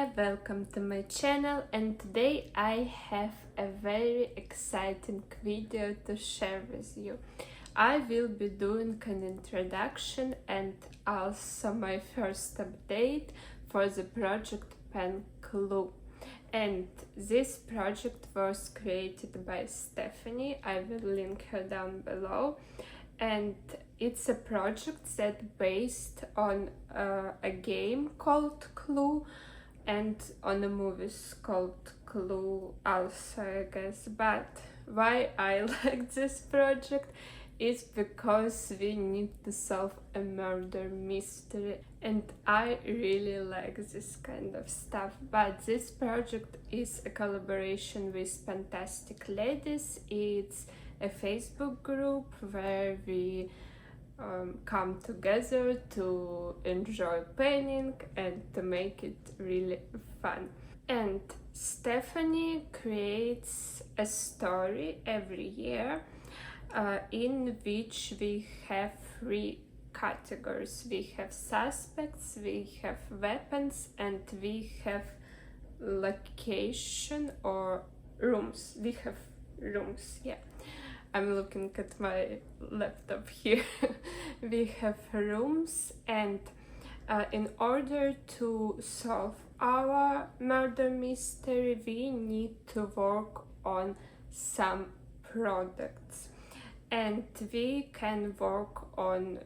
there, welcome to my channel, and today I have a very exciting video to share with you. I will be doing an introduction and also my first update for the project Pen Clue. And this project was created by Stephanie. I will link her down below. And it's a project that based on a game called Clue and on a movie called Clue also, I guess. But why I like this project is because we need to solve a murder mystery, and I really like this kind of stuff. But this project is a collaboration with PANtastic Ladies. It's a Facebook group where we come together to enjoy painting and to make it really fun. And Stephanie creates a story every year in which we have three categories. We have suspects, we have weapons, and we have location or rooms. We have rooms, yeah. I'm looking at my laptop here. We have rooms, and in order to solve our murder mystery, we need to work on some products. And we can work on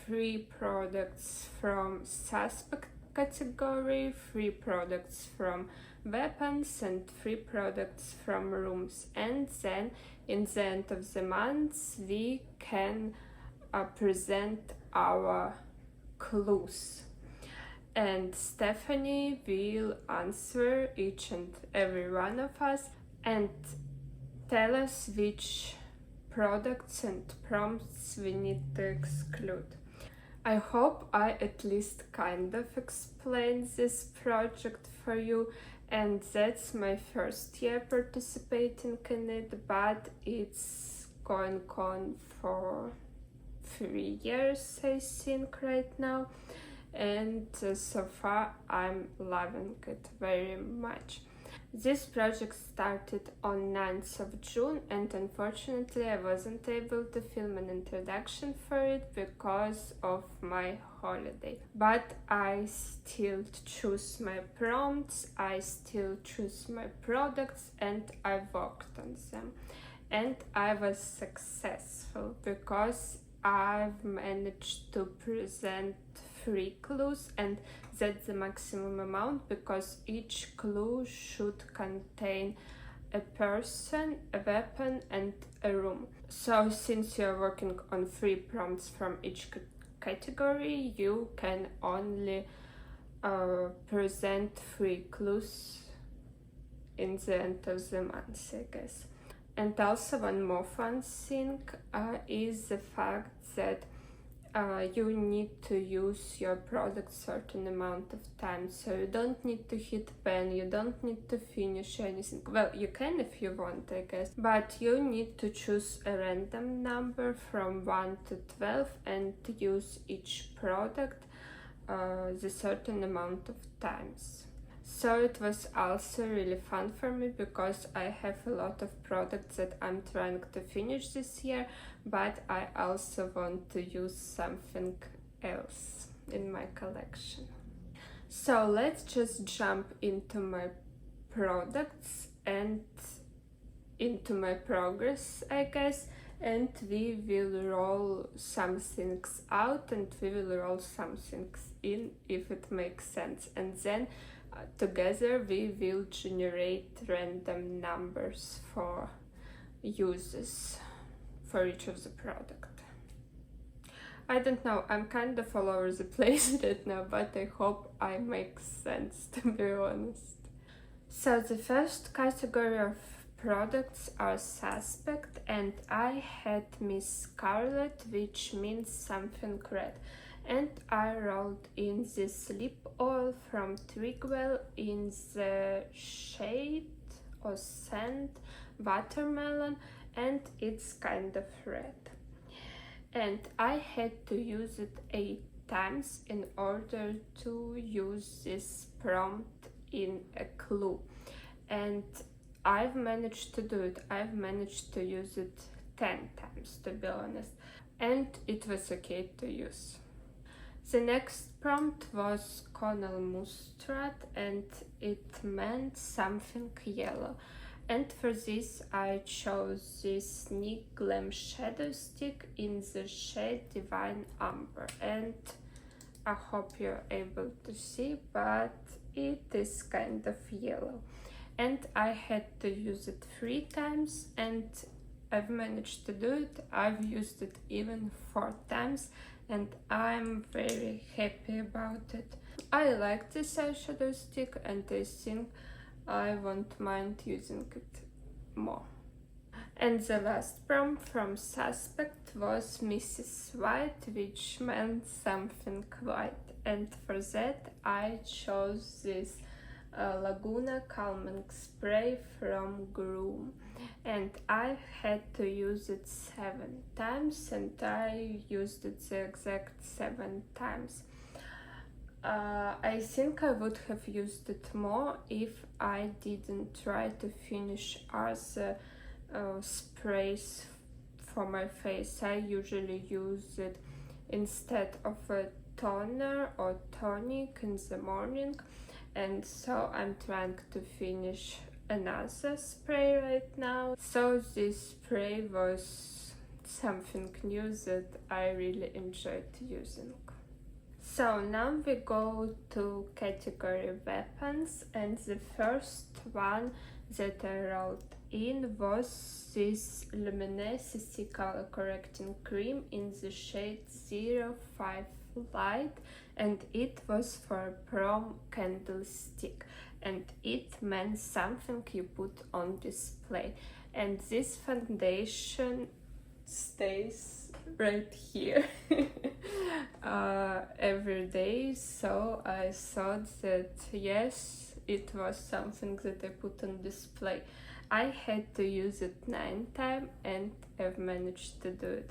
3 products from suspect category, 3 products from weapons, and 3 products from rooms. And then in the end of the month we can present our clues, and Stephanie will answer each and every one of us and tell us which products and prompts we need to exclude. I hope I at least kind of explained this project for you, and that's my first year participating in it, but it's going on for 3 years, I think, right now, and so far I'm loving it very much. This project started on 9th of June, and unfortunately I wasn't able to film an introduction for it because of my holiday. But I still choose my prompts, I still choose my products, and I worked on them. And I was successful because I've managed to present 3 clues, and that's the maximum amount because each clue should contain a person, a weapon, and a room. So since you're working on 3 prompts from each category, you can only present 3 clues in the end of the month, I guess. And also one more fun thing is the fact that you need to use your product certain amount of time, so you don't need to hit pen, you don't need to finish anything. Well, you can if you want, I guess, but you need to choose a random number from 1 to 12 and use each product the certain amount of times. So it was also really fun for me because I have a lot of products that I'm trying to finish this year, but I also want to use something else in my collection. So let's just jump into my products and into my progress, I guess, and we will roll some things out and we will roll some things in if it makes sense, and then together we will generate random numbers for uses for each of the product. I don't know, I'm kind of all over the place right now, but I hope I make sense, to be honest. So the first category of products are suspect, and I had Miss Scarlet, which means something red. And I rolled in this lip oil from Trigwell in the shade or scent watermelon, and it's kind of red. And I had to use it 8 times in order to use this prompt in a clue, and I've managed to do it. I've managed to use it 10 times, to be honest, and it was okay to use. The next prompt was Cornell Mustard, and it meant something yellow. And for this I chose this NYX Glam Shadow Stick in the shade Divine Amber, and I hope you're able to see, but it is kind of yellow. And I had to use it 3 times, and I've managed to do it. I've used it even 4 times, and I'm very happy about it. I like this eyeshadow stick, and I think I won't mind using it more. And the last prompt from Suspect was Mrs. White, which meant something white. And for that I chose this Lugna calming spray from Grüum, and I had to use it 7 times, and I used it the exact 7 times. I think I would have used it more if I didn't try to finish other sprays for my face. I usually use it instead of a toner or tonic in the morning, and so I'm trying to finish another spray right now. So this spray was something new that I really enjoyed using. So now we go to category weapons, and the first one that I rolled in was this Lumene CC color correcting cream in the shade 05 Light, and it was for prom candlestick, and it meant something you put on display. And this foundation stays right here every day, so I thought that yes, it was something that I put on display. I had to use it 9 times, and I've managed to do it.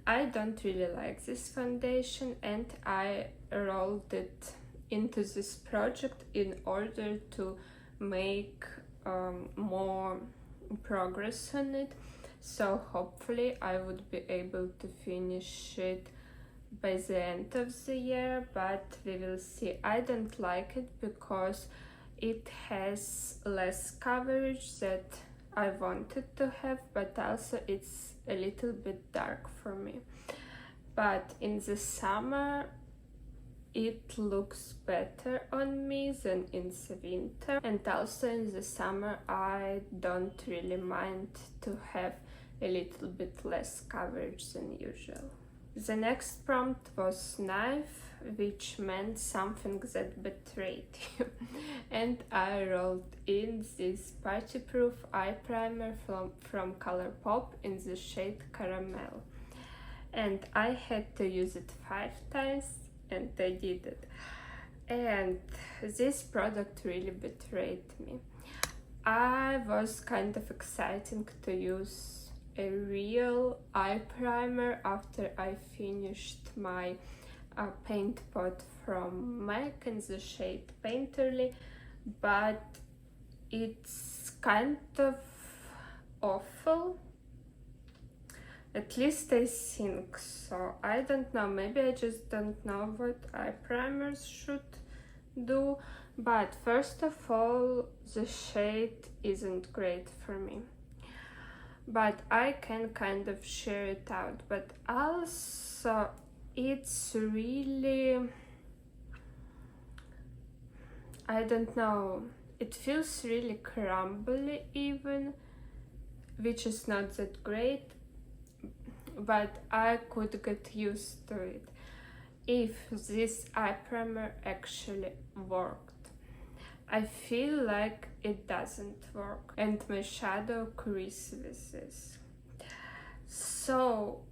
I don't really like this foundation, and I rolled it into this project in order to make more progress on it. So hopefully I would be able to finish it by the end of the year, but we will see. I don't like it because it has less coverage that I wanted to have, but also it's a little bit dark for me. But in the summer it looks better on me than in the winter, and also in the summer I don't really mind to have a little bit less coverage than usual. The next prompt was knife, which meant something that betrayed you. And I rolled in this party proof eye primer from ColourPop in the shade Caramel, and I had to use it 5 times, and I did it. And this product really betrayed me. I was kind of excited to use a real eye primer after I finished my paint pot from MAC in the shade Painterly, but it's kind of awful, at least I think so. I don't know, maybe I just don't know what eye primers should do, but first of all, the shade isn't great for me, but I can kind of share it out. But also it's really, I don't know, it feels really crumbly even, which is not that great, but I could get used to it if this eye primer actually worked. I feel like it doesn't work, and my shadow crease with this. So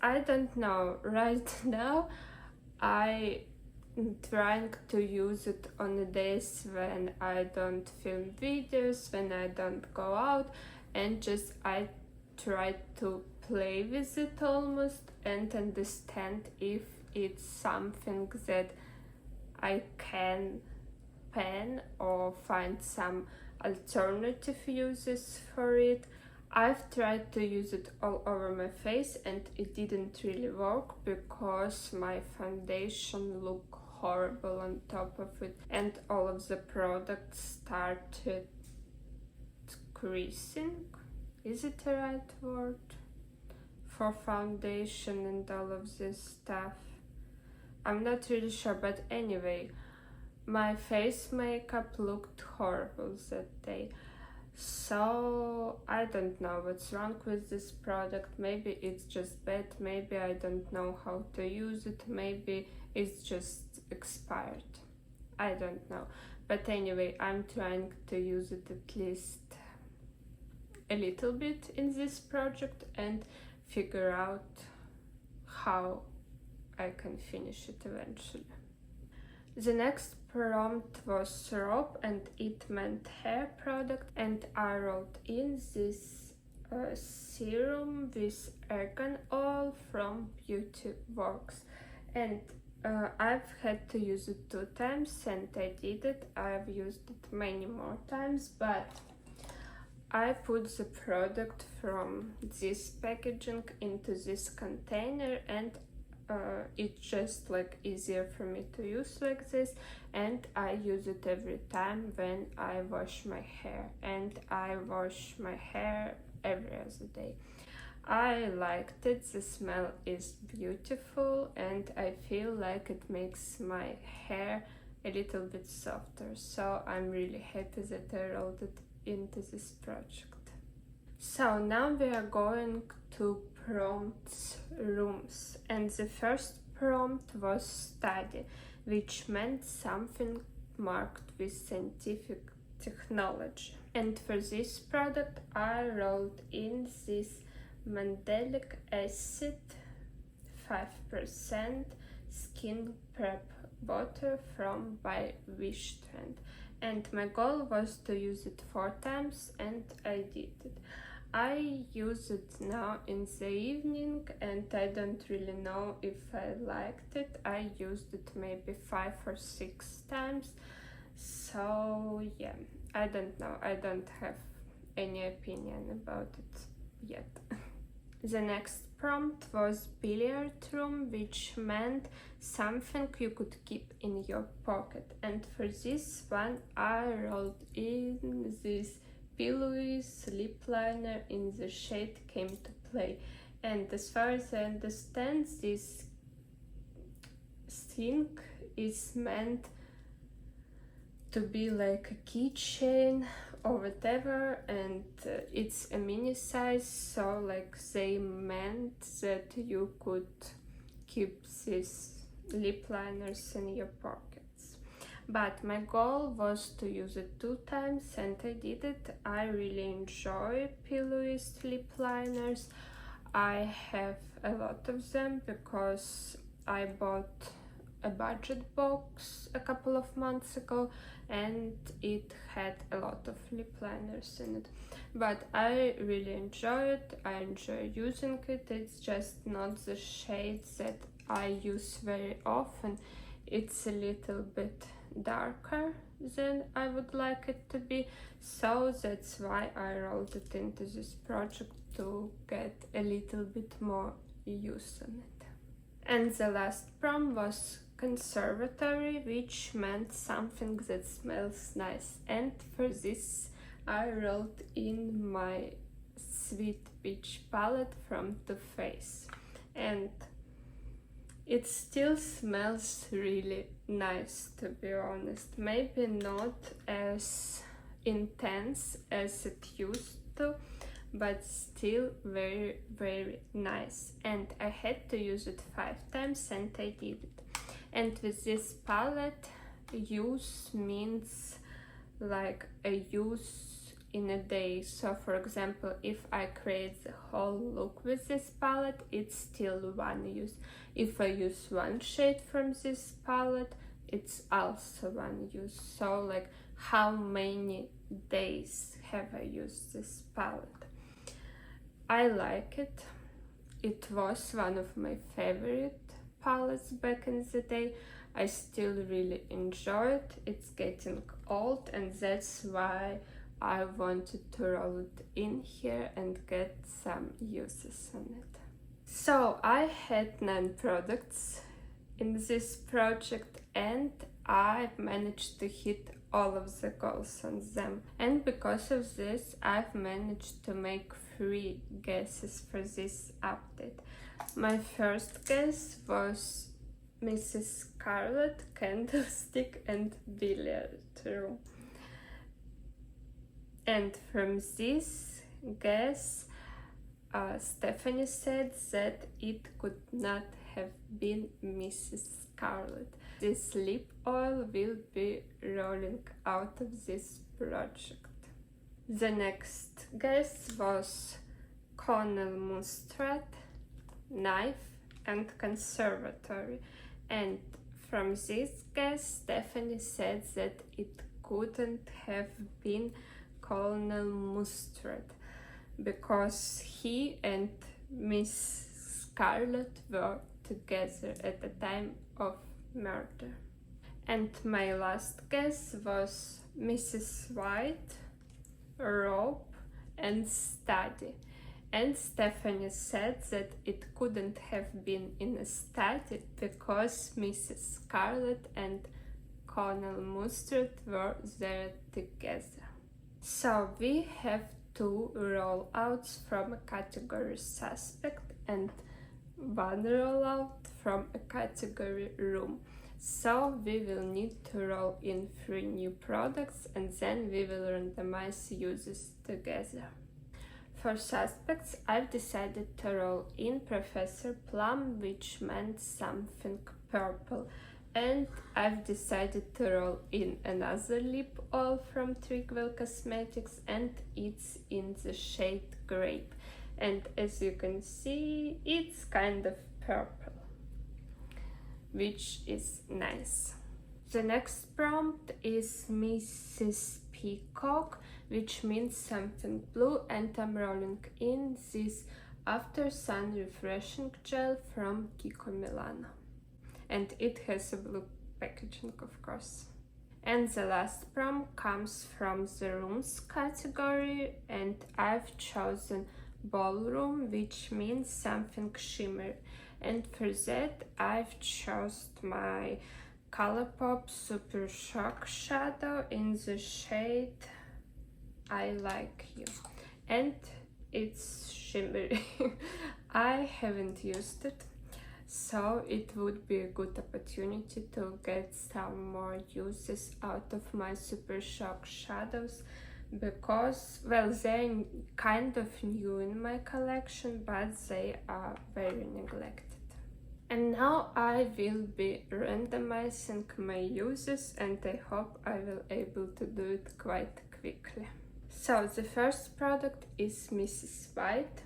I don't know, right now I'm trying to use it on the days when I don't film videos, when I don't go out, and just I try to play with it almost and understand if it's something that I can pan or find some alternative uses for it. I've tried to use it all over my face and it didn't really work because my foundation looked horrible on top of it and all of the products started creasing. Is it the right word for foundation and all of this stuff? I'm not really sure, but anyway, my face makeup looked horrible that day. So I don't know what's wrong with this product. Maybe it's just bad, maybe I don't know how to use it, maybe it's just expired. I don't know. But anyway, I'm trying to use it at least a little bit in this project and figure out how I can finish it eventually. The next prompt was syrup and it meant hair product, and I wrote in this serum with Argan oil from Beauty Works, and I've had to use it 2 times and I did it. I've used it many more times, but I put the product from this packaging into this container and it's just like easier for me to use like this, and I use it every time when I wash my hair, and I wash my hair every other day. I liked it, the smell is beautiful and I feel like it makes my hair a little bit softer, so I'm really happy that I rolled it into this project. So now we are going to prompts rooms, and the first prompt was study, which meant something marked with scientific technology. And for this product I wrote in this Mandelic acid 5% skin prep butter from by Wishtrend, and my goal was to use it 4 times and I did it. I use it now in the evening and I don't really know if I liked it. I used it maybe 5 or 6 times, so yeah, I don't know, I don't have any opinion about it yet. The next prompt was billiard room, which meant something you could keep in your pocket, and for this one I wrote in this P.Louise lip liner in the shade Came to Play, and as far as I understand, this thing is meant to be like a keychain or whatever, and it's a mini size, so like they meant that you could keep these lip liners in your pockets. But my goal was to use it 2 times and I did it. I really enjoy P.Louise lip liners. I have a lot of them because I bought a budget box a couple of months ago and it had a lot of lip liners in it. But I really enjoy it, I enjoy using it. It's just not the shades that I use very often. It's a little bit darker than I would like it to be, so that's why I rolled it into this project to get a little bit more use on it. And the last prompt was conservatory, which meant something that smells nice, and for this I wrote in my Sweet Peach palette from Too Faced, and it still smells really nice, to be honest. Maybe not as intense as it used to, but still very, very nice. And I had to use it 5 times and I did it. And with this palette, use means like a use in a day. So for example, if I create the whole look with this palette, it's still 1 use. If I use 1 shade from this palette, it's also 1 use. So like, how many days have I used this palette? I like it. It was one of my favorite palettes back in the day, I still really enjoy it. It's getting old, and that's why I wanted to roll it in here and get some uses on it. So I had 9 products in this project, and I've managed to hit all of the goals on them. And because of this, I've managed to make 3 guesses for this update. My first guess was Mrs. Scarlet, Candlestick and Billiard Room. And from this guess, Stephanie said that it could not have been Mrs. Scarlet. This lip oil will be rolling out of this project. The next guess was Cornell Mustard, Knife and Conservatory. And from this guess, Stephanie said that it couldn't have been Colonel Mustard because he and Miss Scarlet were together at the time of murder. And my last guess was Mrs. White, Rope and Study. And Stephanie said that it couldn't have been in a study because Mrs. Scarlet and Colonel Mustard were there together. So we have 2 rollouts from a category Suspect and 1 rollout from a category Room. So we will need to roll in 3 new products and then we will randomize uses together. For Suspects, I've decided to roll in Professor Plum, which meant something purple. And I've decided to roll in another lip oil from Trigwell Cosmetics, and it's in the shade Grape. And as you can see, it's kind of purple, which is nice. The next prompt is Mrs. Peacock, which means something blue, and I'm rolling in this After Sun Refreshing Gel from Kiko Milano. And it has a blue packaging, of course. And the last prompt comes from the Rooms category, and I've chosen Ballroom, which means something shimmery. And for that, I've chosen my ColourPop Super Shock Shadow in the shade I Like You. And it's shimmery. I haven't used it, so it would be a good opportunity to get some more uses out of my Super Shock shadows because, well, they're kind of new in my collection, but they are very neglected. And now I will be randomizing my uses, and I hope I will able to do it quite quickly. So the first product is Mrs. White.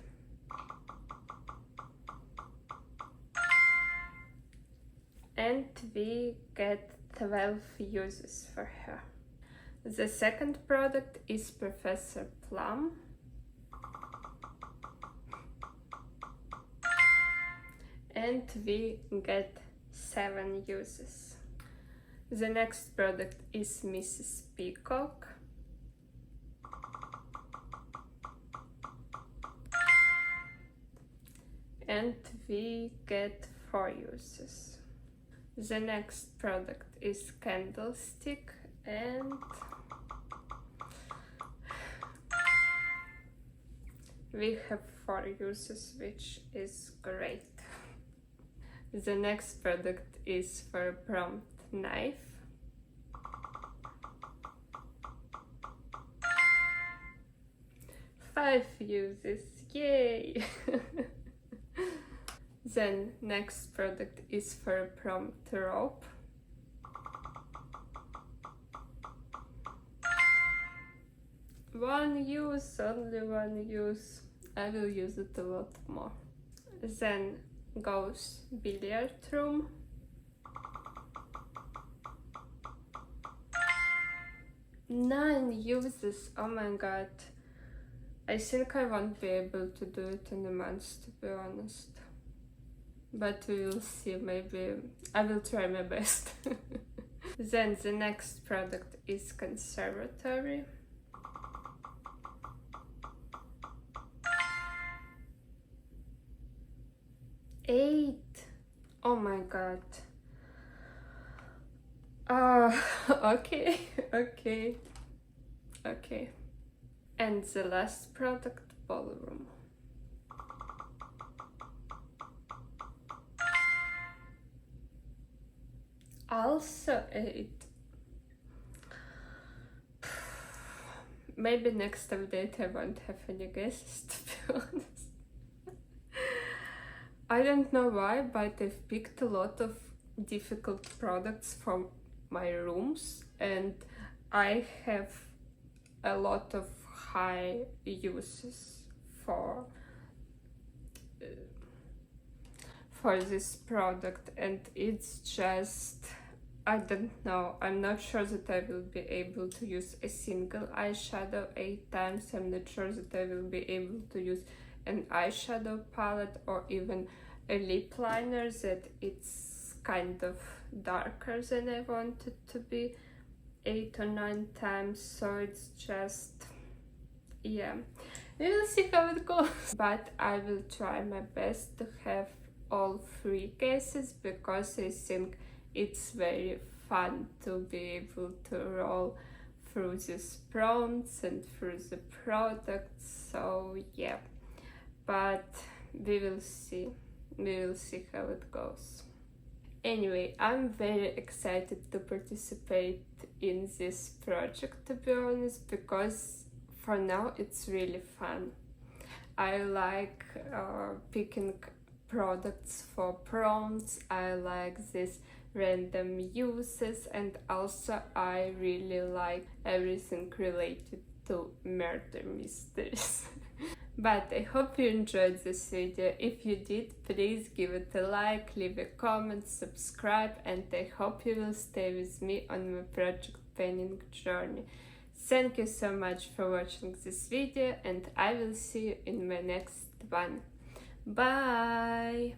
And we get 12 uses for her. The second product is Professor Plum. And we get 7 uses. The next product is Mrs. Peacock. And we get 4 uses. The next product is Candlestick, and we have 4 uses, which is great. The next product is for prompt Knife. Five uses, yay! Then next product is for prompt Rope. One use, only 1 use. I will use it a lot more. Then goes Billiard Room. Nine uses, oh my god. I think I won't be able to do it in a month, to be honest. but we will see. Maybe I will try my best. Then the next product is Conservatory. Eight. Oh my god. Okay, okay, okay. And the last product, Ballroom. Also 8. Maybe next update I won't have any guesses, to be honest. I don't know why, but I've picked a lot of difficult products from my rooms, and I have a lot of high uses for this product, and it's just, I don't know, I'm not sure that I will be able to use a single eyeshadow 8 times. I'm not sure that I will be able to use an eyeshadow palette or even a lip liner that it's kind of darker than I want it to be 8 or 9 times. So it's just, yeah, we will see how it goes. But I will try my best to have all 3 cases, because I think it's very fun to be able to roll through these prompts and through the products. So yeah, but we will see how it goes. Anyway, I'm very excited to participate in this project, to be honest, because for now it's really fun. I like picking products for prompts, I like these random uses, and also I really like everything related to murder mysteries. But I hope you enjoyed this video. If you did, please give it a like, leave a comment, subscribe, and I hope you will stay with me on my project painting journey. Thank you so much for watching this video, and I will see you in my next one. Bye!